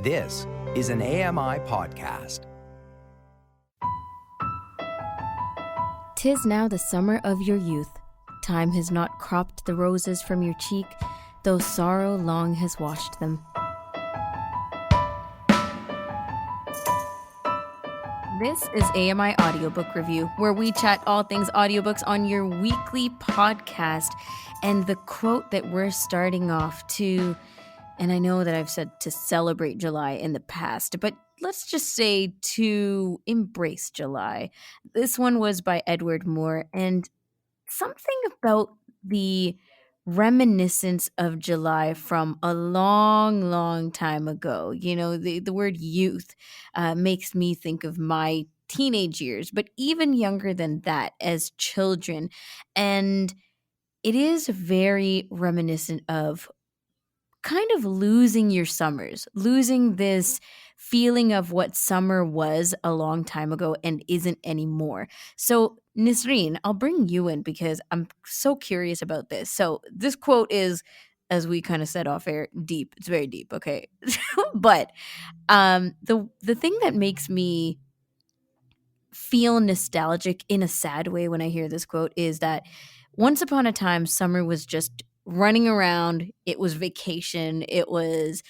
This is an AMI podcast. 'Tis now the summer of your youth. Time has not cropped the roses from your cheek, though sorrow long has washed them. This is AMI Audiobook Review, where we chat all things audiobooks on your weekly podcast. And the quote that we're starting off to, and I know that I've said to celebrate July in the past, but let's just say to embrace July. This one was by Edward Moore, and something about the reminiscence of July from a long, long time ago. You know, the word youth makes me think of my teenage years, but even younger than that as children. And it is very reminiscent of kind of losing your summers, losing this feeling of what summer was a long time ago and isn't anymore. So, Nisreen, I'll bring you in because I'm so curious about this. So, this quote is, as we kind of said off air, deep. It's very deep, okay? But the thing that makes me feel nostalgic in a sad way when I hear this quote is that once upon a time, summer was just running around. It was vacation. It was,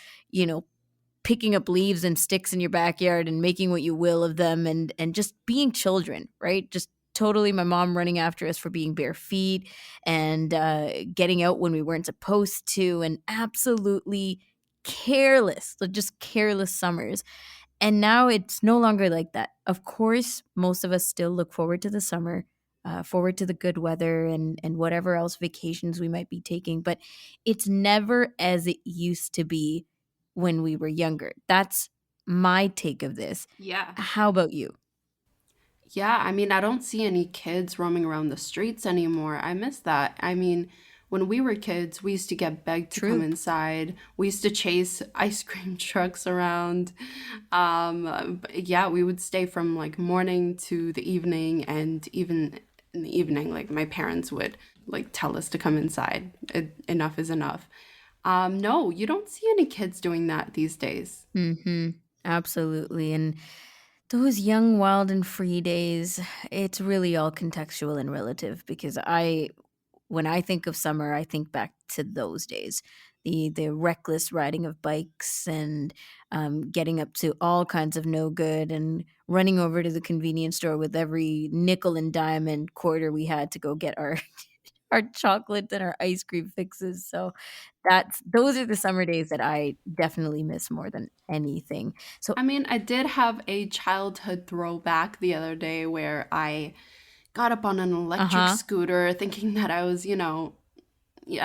picking up leaves and sticks in your backyard and making what you will of them and just being children, right? Just totally my mom running after us for being bare feet and getting out when we weren't supposed to, and absolutely careless, just careless summers. And now it's no longer like that. Of course, most of us still look forward to the summer, forward to the good weather and whatever else vacations we might be taking. But it's never as it used to be when we were younger. That's my take of this. Yeah. How about you? Yeah, I mean, I don't see any kids roaming around the streets anymore. I miss that. I mean, when we were kids, we used to get begged to come inside. We used to chase ice cream trucks around. Yeah, we would stay from like morning to the evening, and even in the evening, like my parents would like tell us to come inside. Enough is enough. No, you don't see any kids doing that these days. Mm-hmm. Absolutely. And those young, wild, and free days, it's really all contextual and relative because when I think of summer, I think back to those days. The reckless riding of bikes and getting up to all kinds of no good and running over to the convenience store with every nickel and dime and quarter we had to go get our chocolate and our ice cream fixes. So those are the summer days that I definitely miss more than anything. So I mean, I did have a childhood throwback the other day where I got up on an electric scooter thinking that I was, a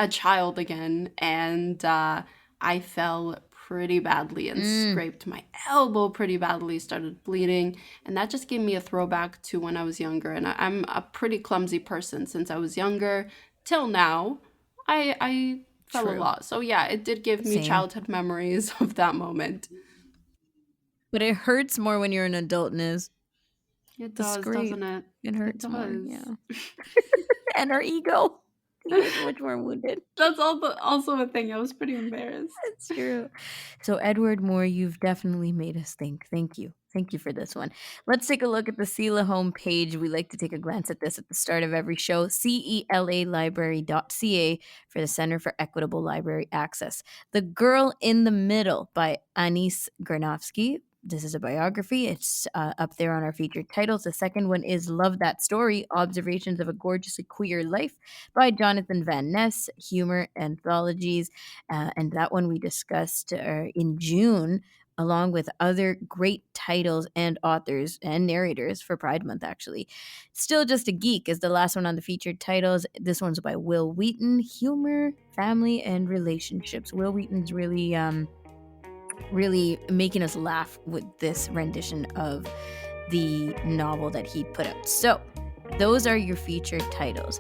child again. And I fell pretty badly and scraped my elbow pretty badly, started bleeding. And that just gave me a throwback to when I was younger. And I'm a pretty clumsy person since I was younger till now. I fell a lot. So yeah, it did give me childhood memories of that moment. But it hurts more when you're an adult, Niz. It does, doesn't it? It hurts more, yeah. And our ego is much more wounded. That's also a thing. I was pretty embarrassed. That's true. So Edward Moore, you've definitely made us think. Thank you. Thank you for this one. Let's take a look at the CELA homepage. We like to take a glance at this at the start of every show. CELAlibrary.ca for the Center for Equitable Library Access. The Girl in the Middle by Anis Granovsky. This is a biography. It's up there on our featured titles. The second one is Love That Story, Observations of a Gorgeously Queer Life by Jonathan Van Ness, Humor Anthologies. And that one we discussed in June, along with other great titles and authors and narrators for Pride Month, actually. Still Just a Geek is the last one on the featured titles. This one's by Will Wheaton, Humor, Family, and Relationships. Will Wheaton's really making us laugh with this rendition of the novel that he put out. So those are your featured titles.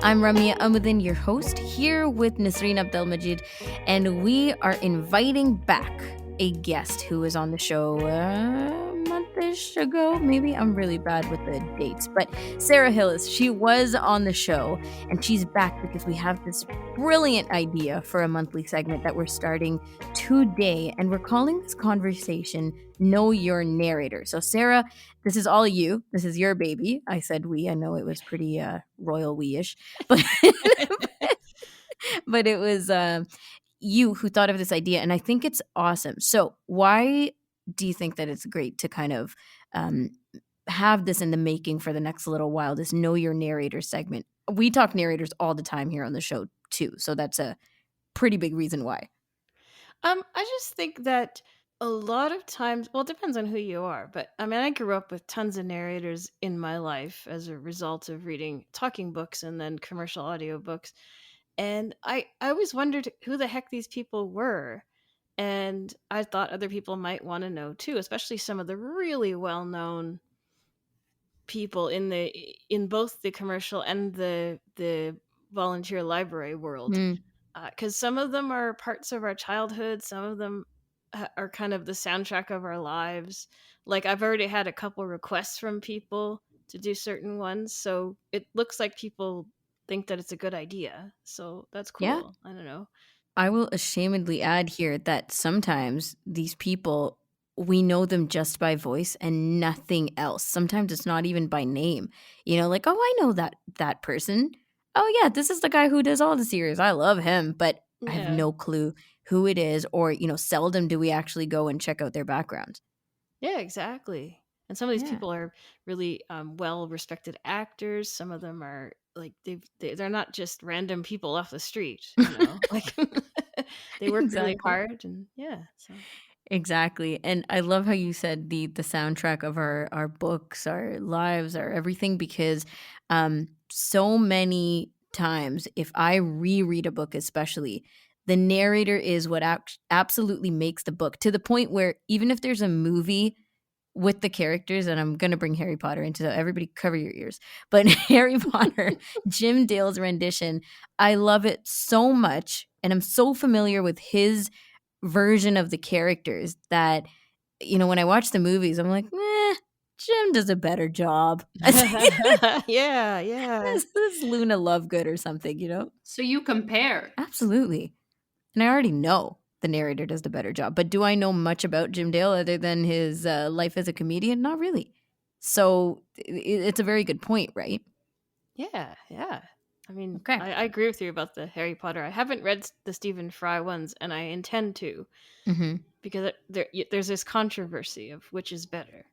I'm Ramia Amuddin, your host, here with Nisreen Abdelmajid, and we are inviting back a guest who was on the show a month year-ish ago, maybe. I'm really bad with the dates. But Sara Hillis, she was on the show, and she's back because we have this brilliant idea for a monthly segment that we're starting today, and we're calling this conversation Know Your Narrator. So Sarah, this is all you. This is your baby. I said we. I know it was pretty royal we-ish, but but it was you who thought of this idea, and I think it's awesome. So why do you think that it's great to kind of um, have this in the making for the next little while, this Know Your Narrator segment? We talk narrators all the time here on the show too, so that's a pretty big reason why. I just think that a lot of times, well, it depends on who you are, but I mean, I grew up with tons of narrators in my life as a result of reading talking books and then commercial audiobooks. And I always wondered who the heck these people were. And I thought other people might want to know too, especially some of the really well-known people in both the commercial and the volunteer library world, Mm, because some of them are parts of our childhood, some of them are kind of the soundtrack of our lives. Like, I've already had a couple requests from people to do certain ones, so it looks like people think that it's a good idea, so that's yeah. cool. I don't know. I will ashamedly add here that sometimes these people, we know them just by voice and nothing else. Sometimes it's not even by name. Like, oh, I know that person. Oh yeah, this is the guy who does all the series. I love him, but I have Yeah. no clue who it is, or seldom do we actually go and check out their background. Yeah, exactly. And some of these Yeah. people are really well respected actors. Some of them are like they're not just random people off the street, like they work really Exactly. hard, and yeah, so Exactly. And I love how you said the soundtrack of our books, our lives, our everything, because so many times if I reread a book, especially, the narrator is what absolutely makes the book, to the point where even if there's a movie with the characters, and I'm going to bring Harry Potter into that, everybody cover your ears. But Harry Potter, Jim Dale's rendition, I love it so much, and I'm so familiar with his version of the characters that when I watch the movies, I'm like, Jim does a better job. yeah, yeah. This Luna Lovegood or something. So you compare. Absolutely. And I already know the narrator does the better job. But do I know much about Jim Dale other than his life as a comedian? Not really. So it's a very good point, right? Yeah, yeah. I mean, Okay. I agree with you about the Harry Potter. I haven't read the Stephen Fry ones, and I intend to, Hmm. because there's this controversy of which is better.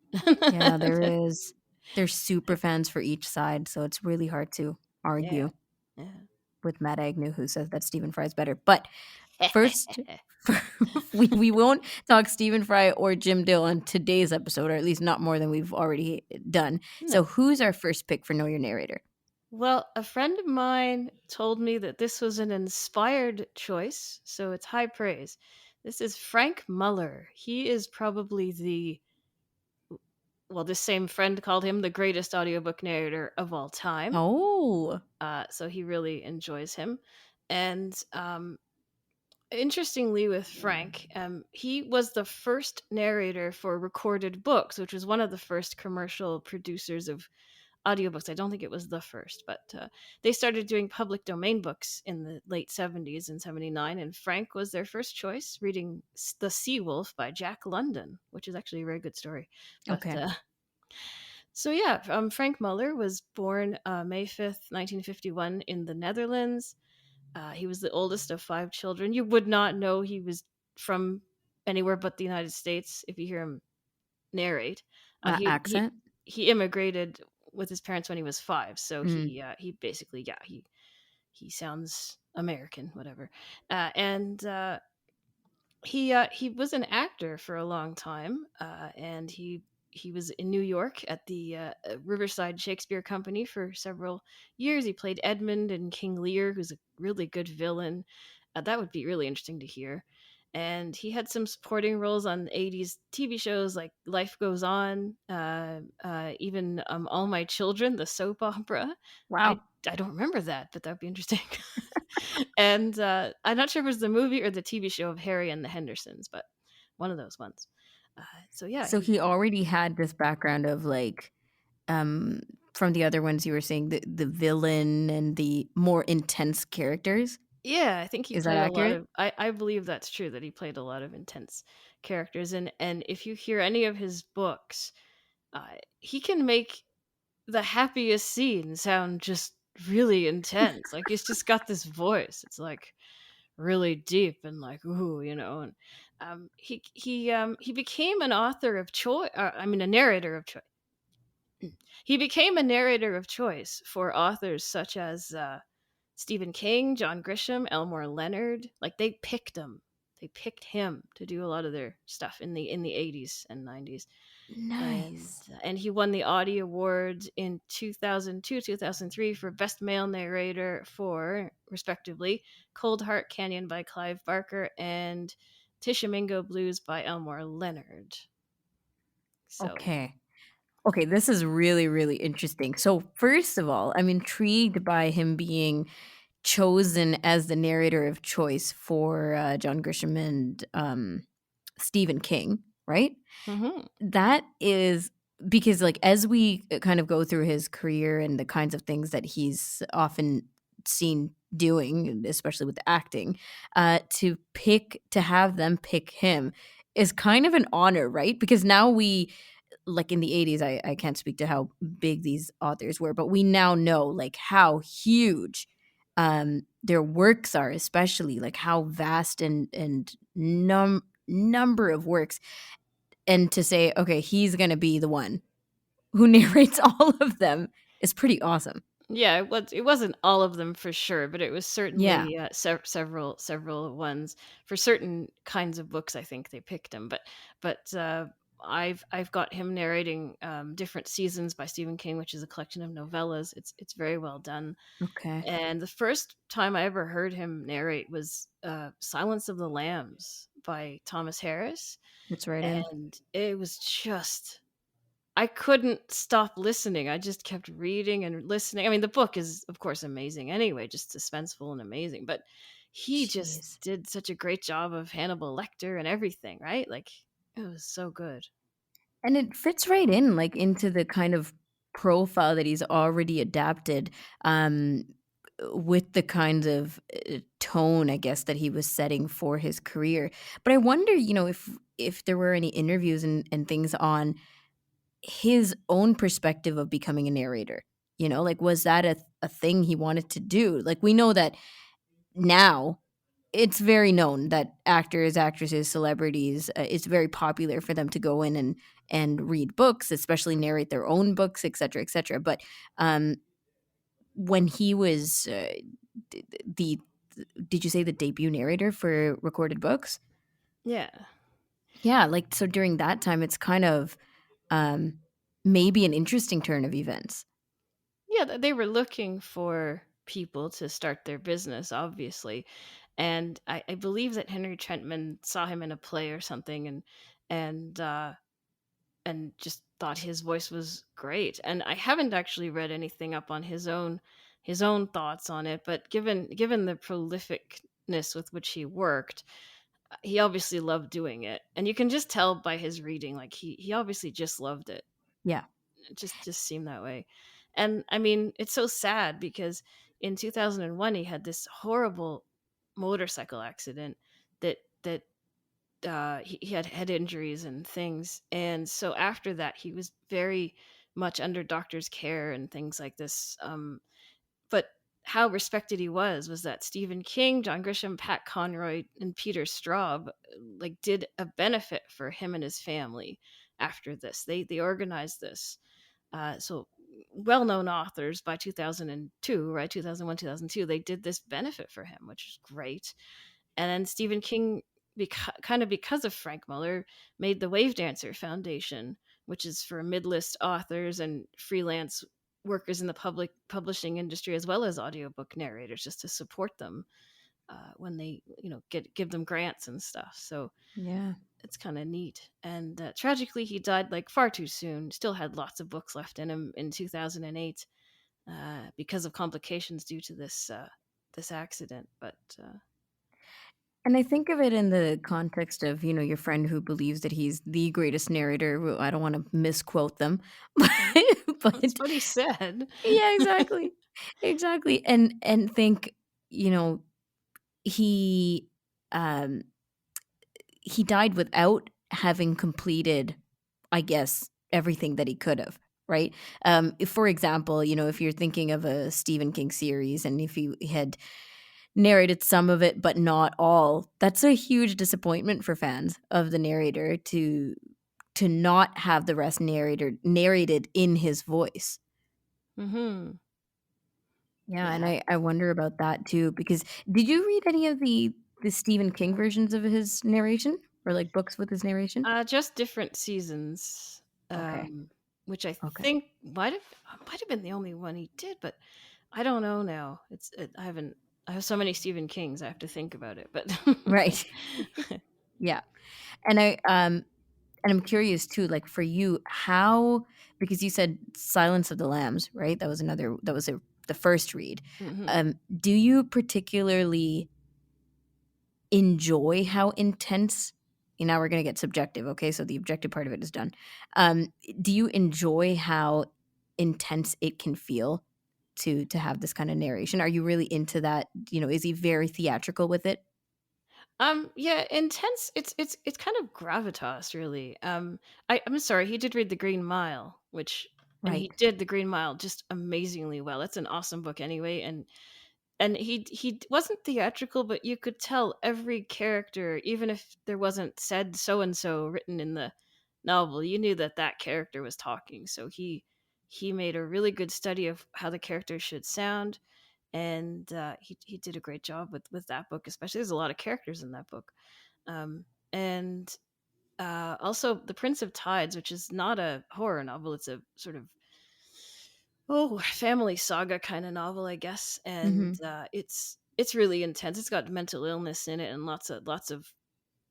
Yeah, there is. There's super fans for each side, so it's really hard to Yeah, argue yeah. with Matt Agnew, who says that Stephen Fry's better. But first, we won't talk Stephen Fry or Jim Dale on today's episode, or at least not more than we've already done. No. So who's our first pick for Know Your Narrator? Well, a friend of mine told me that this was an inspired choice, so it's high praise. This is Frank Muller. He is probably this same friend called him the greatest audiobook narrator of all time. Oh. So he really enjoys him. And interestingly, with Frank, he was the first narrator for recorded books, which was one of the first commercial producers of audiobooks. I don't think it was the first, but they started doing public domain books in the late 70s and 79, and Frank was their first choice, reading The Sea Wolf by Jack London, which is actually a very good story. But, Okay. so yeah, Frank Muller was born May 5th, 1951 in the Netherlands. He was the oldest of 5 children. You would not know he was from anywhere but the United States if you hear him narrate. He Accent? he immigrated with his parents when he was 5, so Mm. he basically he sounds American, whatever. And he was an actor for a long time, and he was in New York at the Riverside Shakespeare Company for several years. He played Edmund in King Lear, who's a really good villain. That would be really interesting to hear. And he had some supporting roles on 80s TV shows like Life Goes On, even All My Children, the soap opera. Wow. I don't remember that, but that would be interesting. And I'm not sure if it was the movie or the TV show of Harry and the Hendersons, but one of those ones. So yeah, So he already had this background of like, um, from the other ones you were saying, the villain and the more intense characters. yeah, I think he Is that played a lot accurate? of. I believe that's true that he played a lot of intense characters, and if you hear any of his books, he can make the happiest scene sound just really intense. Like he's just got this voice. It's like really deep and like ooh, and he became an author of choice. I mean, a narrator of choice. He became a narrator of choice for authors such as Stephen King, John Grisham, Elmore Leonard. Like they picked him. They picked him to do a lot of their stuff in the 80s and 90s. and Nice. and he won the Audie Award in 2002, 2003 for Best Male Narrator for, respectively, Cold Heart Canyon by Clive Barker and Tishomingo Blues by Elmore Leonard. So, Okay. Okay, this is really, really interesting. So, first of all, I'm intrigued by him being chosen as the narrator of choice for John Grisham and Stephen King, right? mhm. That is because, like, as we kind of go through his career and the kinds of things that he's often seen doing, especially with the acting, to have them pick him is kind of an honor, right? Because now we, like in the 80s, I can't speak to how big these authors were, but we now know like how huge their works are, especially like how vast and number of works. And to say, okay, he's going to be the one who narrates all of them is pretty awesome. Yeah, it wasn't all of them for sure, but it was Yeah. certainly several ones for certain kinds of books. I think they picked him, but I've got him narrating different seasons by Stephen King, which is a collection of novellas. It's very well done. Okay. And the first time I ever heard him narrate was Silence of the Lambs by Thomas Harris, It's right in. and it was just I couldn't stop listening. I just kept reading and listening. I mean, the book is, of course, amazing anyway, just suspenseful and amazing. But he just Jeez. did such a great job of Hannibal Lecter and everything, right? Like, it was so good. And it fits right in, like, into the kind of profile that he's already adapted, um, with the kind of tone, I guess, that he was setting for his career. But I wonder, if there were any interviews and things on his own perspective of becoming a narrator. Like, was that a thing he wanted to do? Like, we know that now it's very known that actors, actresses, celebrities, it's very popular for them to go in and read books, especially narrate their own books, et cetera, et cetera. But um, when he was the, did you say the debut narrator for recorded books? Yeah. Yeah, like, so during that time, it's kind of um, maybe an interesting turn of events. Yeah, they were looking for people to start their business, obviously. And I believe that Henry Trentman saw him in a play or something and and just thought his voice was great. And I haven't actually read anything up on his own thoughts on it, but given the prolificness with which he worked, he obviously loved doing it. And you can just tell by his reading, like he obviously just loved it. Yeah. It just seemed that way. And I mean, it's so sad because in 2001 he had this horrible motorcycle accident that he had head injuries and things. And so after that, he was very much under doctor's care and things like this. But how respected he was that Stephen King, John Grisham, Pat Conroy, and Peter Straub like did a benefit for him and his family after this. They organized this. So well-known authors by 2002, right? 2001, 2002, they did this benefit for him, which is great. And then Stephen King, kind of because of Frank Muller, made the Wave Dancer Foundation, which is for mid-list authors and freelance workers in the public publishing industry, as well as audiobook narrators, just to support them when they, give them grants and stuff. So Yeah. it's kind of neat. And tragically, he died like far too soon. Still had lots of books left in him in 2008 because of complications due to this accident. But And I think of it in the context of, your friend who believes that he's the greatest narrator. I don't want to misquote them, That's but what he said. yeah, exactly. Exactly. And think, you know, he um he died without having completed, I guess, everything that he could have, right? If, for example, if you're thinking of a Stephen King series and if he had narrated some of it but not all, that's a huge disappointment for fans of the narrator to not have the rest narrated in his voice. Mm-hmm. Yeah, and Yeah. I wonder about that too, because did you read any of the Stephen King versions of his narration, or like books with his narration? Just different seasons, Okay. um, which I Okay. think might have been the only one he did, but I don't know now. I haven't. I have so many Stephen Kings. I have to think about it. But Right. Yeah. And I'm curious too, like for you, how, because you said Silence of the Lambs, right? The first read. Mhm. Do you particularly enjoy how intense, now we're going to get subjective, okay? So the objective part of it is done. Do you enjoy how intense it can feel to have this kind of narration? Are you really into that? Is he very theatrical with it? Yeah, intense. It's kind of gravitas, really. I'm sorry. He did read The Green Mile, and he Right. did The Green Mile just amazingly well. That's an awesome book, anyway, and he wasn't theatrical, but you could tell every character, even if there wasn't said so and so written in the novel, you knew that that character was talking. So he made a really good study of how the characters should sound, and he did a great job with that book. Especially, there's a lot of characters in that book, and also The Prince of Tides, which is not a horror novel. It's a sort of family saga kind of novel, I guess. And Hmm. it's really intense. It's got mental illness in it and lots of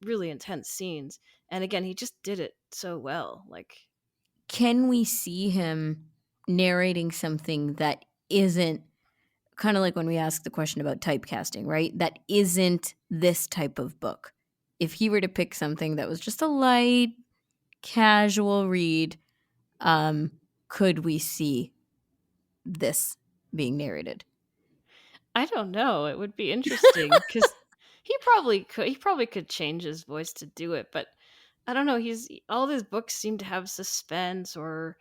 really intense scenes. And again, he just did it so well. Like, Can we see him narrating something that isn't, kind of like when we ask the question about typecasting, right? That isn't this type of book. If he were to pick something that was just a light, casual read, um, could we see this being narrated? I don't know. It would be interesting because he probably could change his voice to do it, but I don't know. He's all his books seem to have suspense or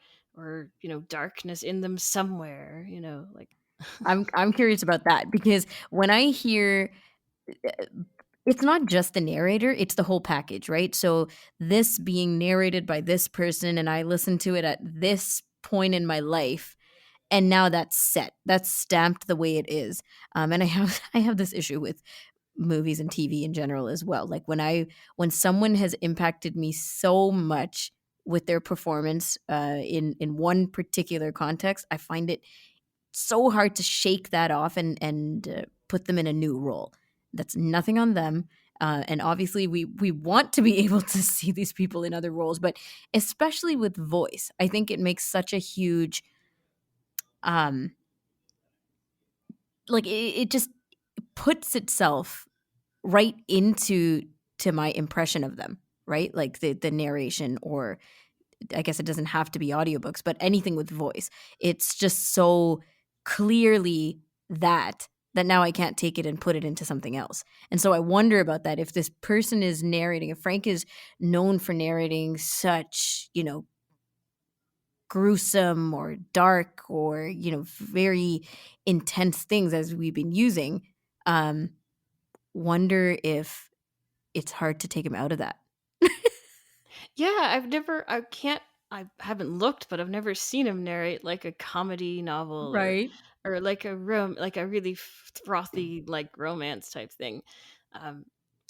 darkness in them somewhere. Like. I'm curious about that, because when I hear, it's not just the narrator, it's the whole package, right? So this being narrated by this person and I listen to it at this point in my life, and now that's set, that's stamped the way it is. And I have I have this issue with movies and TV in general as well. Like when someone has impacted me so much with their performance, in one particular context, I find it so hard to shake that off and put them in a new role. That's nothing on them. And obviously, we want to be able to see these people in other roles, but especially with voice, I think it makes such a huge, um, like it just puts itself right into to my impression of them, right? Like the narration, or I guess it doesn't have to be audiobooks, but anything with voice. It's just so clearly that now I can't take it and put it into something else. And so I wonder about that. If this person is narrating, if Frank is known for narrating such, gruesome or dark or, very intense things as we've been using, um, wonder if it's hard to take him out of that. Yeah, I haven't looked, but I've never seen him narrate like a comedy novel Right. or like a really frothy like romance type thing. Um,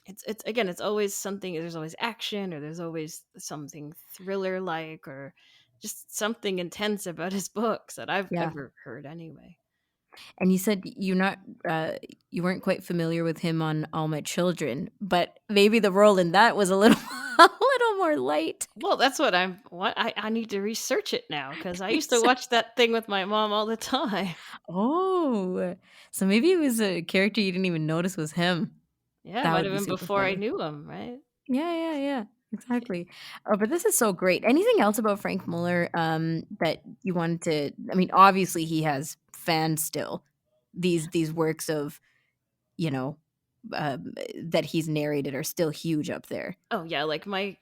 it's again, it's always something. There's always action, or there's always something thriller like, or just something intense about his books that I've Yeah. ever heard anyway. And you said you weren't quite familiar with him on All My Children, but maybe the role in that was a little a little more light. Well, that's what I need to research it now because I used to Exa- watch that thing with my mom all the time. Oh, so maybe it was a character you didn't even notice was him. Yeah, it That might would have be been super before I funny. knew him, right? Yeah. Exactly. Oh, but this is so great. Anything else about Frank Muller that you wanted to? I mean, obviously he has fans still. These works of, you know, that he's narrated are still huge up there. Oh yeah, like my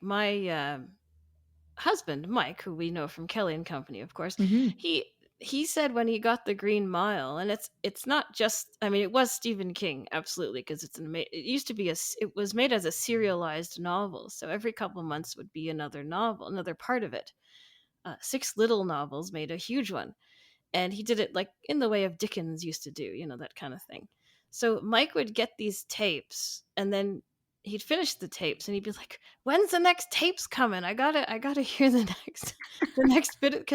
husband Mike, who we know from Kelly and Company, of course, Hmm. he he said when he got the Green Mile, and it's not just. I mean, it was Stephen King, absolutely, because it used to be it was made as a serialized novel, so every couple months would be another novel, another part of it. Six little novels made a huge one, and he did it like in the way of Dickens used to do, that kind of thing. So Mike would get these tapes, and then he'd finish the tapes, and he'd be like, "When's the next tapes coming? I gotta hear the next the next bit,"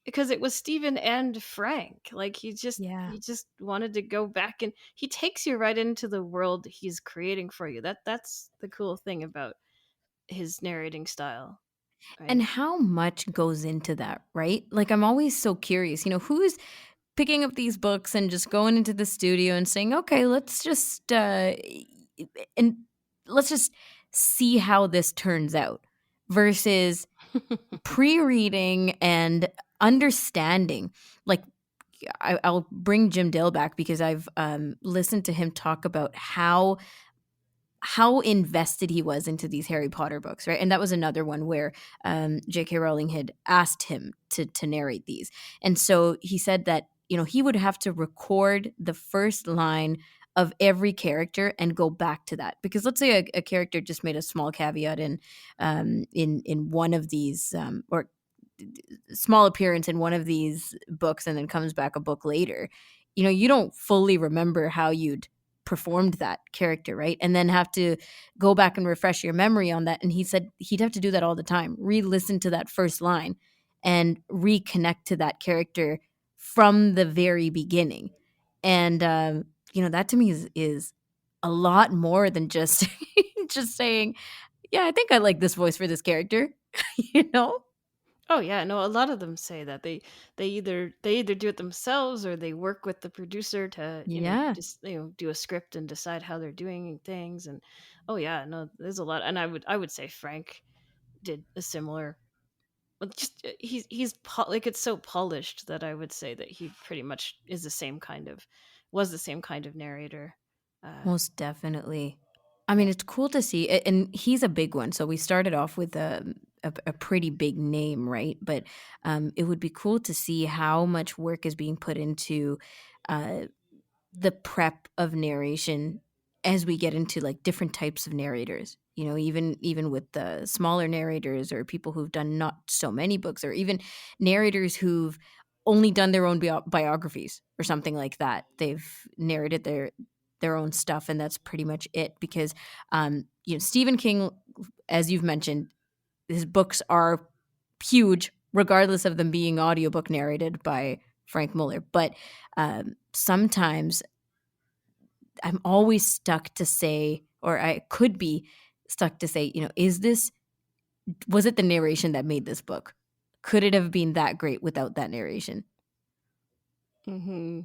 because it was Stephen and Frank. Like Yeah. he just wanted to go back, and he takes you right into the world he's creating for you. That's the cool thing about his narrating style, And right? how much goes into that, right? Like, I'm always so curious, who's picking up these books and just going into the studio and saying, okay, and let's just see how this turns out versus pre-reading and understanding. Like, I'll bring Jim Dale back because I've listened to him talk about how invested he was into these Harry Potter books, right? And that was another one where J.K. Rowling had asked him to narrate these. And so he said that, he would have to record the first line of every character and go back to that. Because let's say a character just made a small caveat in one of these, or small appearance in one of these books and then comes back a book later. You don't fully remember how you'd performed that character, right? And then have to go back and refresh your memory on that. And he said he'd have to do that all the time, re-listen to that first line and reconnect to that character from the very beginning. And that to me is a lot more than just just saying, yeah, I think I like this voice for this character. you know Oh yeah, no, a lot of them say that they either do it themselves, or they work with the producer to, Yeah. just do a script and decide how they're doing things. And oh yeah, no, there's a lot. And I would say Frank did a similar. Well, just like, it's so polished that I would say that he pretty much was the same kind of narrator. Most definitely. I mean, it's cool to see, and he's a big one. So we started off with a pretty big name, right? But it would be cool to see how much work is being put into uh, the prep of narration as we get into like different types of narrators. Even with the smaller narrators or people who've done not so many books, or even narrators who've only done their own biographies or something like that. They've narrated their own stuff, and that's pretty much it. Because Stephen King, as you've mentioned, his books are huge, regardless of them being audiobook narrated by Frank Muller. But sometimes I'm always stuck to say, or I could be stuck to say, was it the narration that made this book? Could it have been that great without that narration? hmm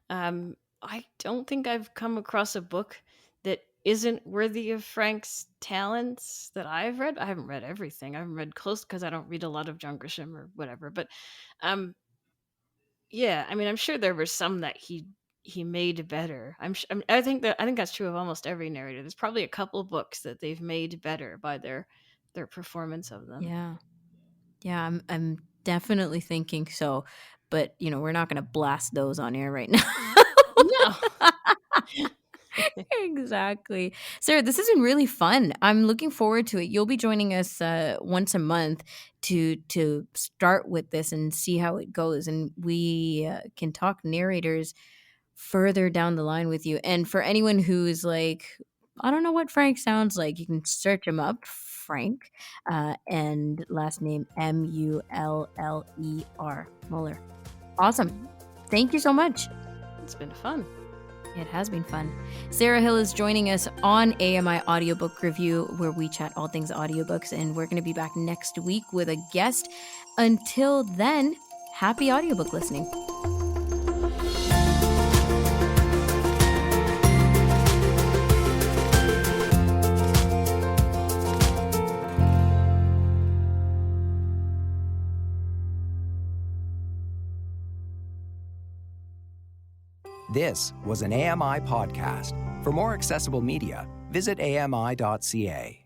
I don't think I've come across a book that isn't worthy of Frank's talents that I've read. I haven't read everything. I haven't read close because I don't read a lot of John Grisham or whatever. But um, yeah, I mean, I'm sure there were some that he made better. I think that's true of almost every narrator. There's probably a couple books that they've made better by their performance of them. Yeah. Yeah, I'm definitely thinking so. But, we're not going to blast those on air right now. No. Exactly. Sarah, this has been really fun. I'm looking forward to it. You'll be joining us once a month to start with this and see how it goes. And we can talk narrators further down the line with you. And for anyone who's like, I don't know what Frank sounds like, you can search him up, Frank, and last name Muller. Muller. Awesome. Thank you so much. It's been fun. It has been fun. Sara Hillis is joining us on AMI Audiobook Review, where we chat all things audiobooks, and we're going to be back next week with a guest. Until then, happy audiobook listening. This was an AMI podcast. For more accessible media, visit ami.ca.